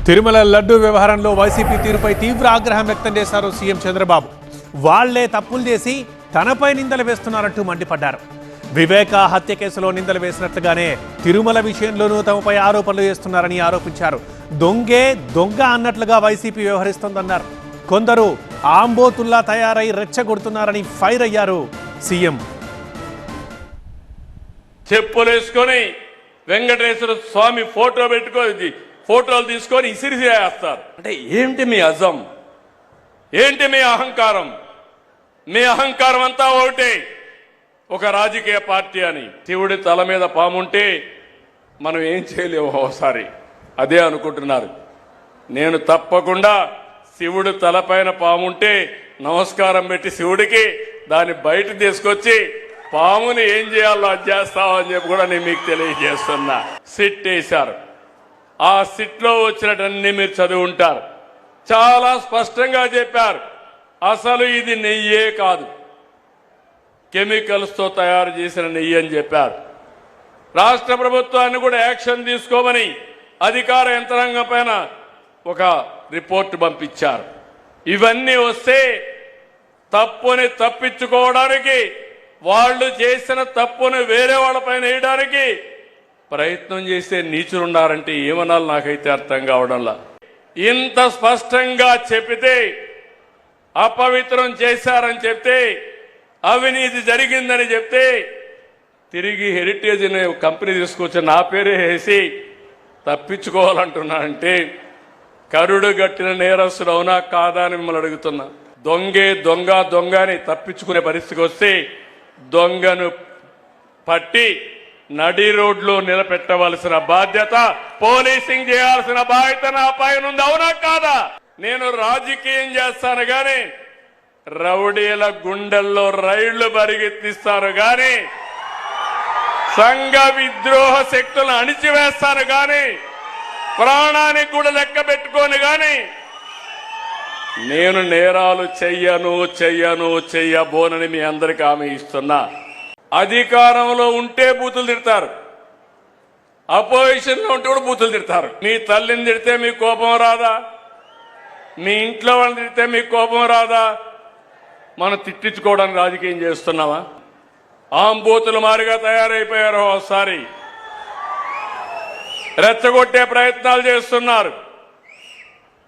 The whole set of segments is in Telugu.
తిరుమల లడ్డు వ్యవహారంలో వైసీపీ తీరుపై తీవ్ర ఆగ్రహం వ్యక్తం చేశారు సీఎం చంద్రబాబు. వాళ్లే తప్పులు చేసి తనపై నిందలు వేస్తున్నారంటూ మండిపడ్డారు. వివేక హత్య కేసులో నిందలు వేసినట్లుగానే తిరుమల విషయంలోనూ తమపై ఆరోపణలు చేస్తున్నారని ఆరోపించారు. దొంగే దొంగ అన్నట్లుగా వైసీపీ వ్యవహరిస్తోందన్నారు. కొందరు ఆంబోతుల్లా తయారై రెచ్చగొడుతున్నారని ఫైర్ అయ్యారు సీఎం. చెప్పులేసుకొని వెంకటేశ్వర స్వామి ఫోటోలు తీసుకొని ఇసిరిసేస్తారు. అంటే ఏంటి మీ అజం, ఏంటి మీ అహంకారం? మీ అహంకారం అంతా ఒకటే, ఒక రాజకీయ పార్టీ అని. శివుడి తల మీద పాముంటే మనం ఏం చేయలేము, ఒకసారి అదే అనుకుంటున్నారు. నేను తప్పకుండా శివుడు తలపైన పాముంటే నమస్కారం పెట్టి శివుడికి దాన్ని బయట తీసుకొచ్చి పాముని ఏం చేయాలో అది చేస్తామని చెప్పి కూడా నేను మీకు తెలియజేస్తున్నా. సిట్ వేశారు, ఆ సిట్లో వచ్చినటన్నీ మీరు చదివి ఉంటారు. చాలా స్పష్టంగా చెప్పారు, అసలు ఇది నెయ్యే కాదు, కెమికల్స్తో తయారు చేసిన నెయ్యి అని చెప్పారు. రాష్ట్ర ప్రభుత్వాన్ని కూడా యాక్షన్ తీసుకోమని అధికార యంత్రాంగం పైన ఒక రిపోర్ట్ పంపించారు. ఇవన్నీ వస్తే తప్పుని తప్పించుకోవడానికి, వాళ్ళు చేసిన తప్పును వేరే వాళ్ళపైన వేయడానికి ప్రయత్నం చేసే నీచులున్నారంటే ఏమనాలి నాకైతే అర్థం కావడంలా. ఇంత స్పష్టంగా చెప్పితే, అపవిత్రం చేశారని చెప్తే, అవినీతి జరిగిందని చెప్తే, తిరిగి హెరిటేజ్ అనే కంపెనీ తీసుకొచ్చి నా పేరే వేసి తప్పించుకోవాలంటున్నానంటే కరుడు గట్టిన నేరస్తుడు అవునా కాదా అని మిమ్మల్ని అడుగుతున్నా. దొంగే దొంగ దొంగ అని తప్పించుకునే పరిస్థితికి వస్తే దొంగను పట్టి నడి రోడ్లో నిలబెట్టవలసిన బాధ్యత, పోలీసింగ్ చేయాల్సిన బాధ్యత నా పైన ఉంది, అవునా కాదా? నేను రాజకీయం చేస్తాను గాని, రౌడీల గుండెల్లో రైళ్లు పరిగెత్తిస్తాను గాని, సంఘ విద్రోహ శక్తులను అణిచివేస్తాను గాని, ప్రాణానికి కూడా లెక్క పెట్టుకోను గాని నేను నేరాలు చెయ్యబోనని మీ అందరికీ హామీ ఇస్తున్నా. అధికారంలో ఉంటే బూతులు తిడతారు, అపోజిషన్లో ఉంటే కూడా బూతులు తిడతారు. మీ తల్లిని తిడితే మీకు కోపం రాదా? మీ ఇంట్లో వాళ్ళని తిడితే మీకు కోపం రాదా? మనం తిట్టించుకోవడానికి రాజకీయం చేస్తున్నావా? ఆంబోతుల మారిగా తయారైపోయారు. ఒకసారి రెచ్చగొట్టే ప్రయత్నాలు చేస్తున్నారు.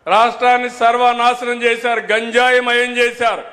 రాష్ట్రాన్ని సర్వనాశనం చేశారు, గంజాయి మయం చేశారు.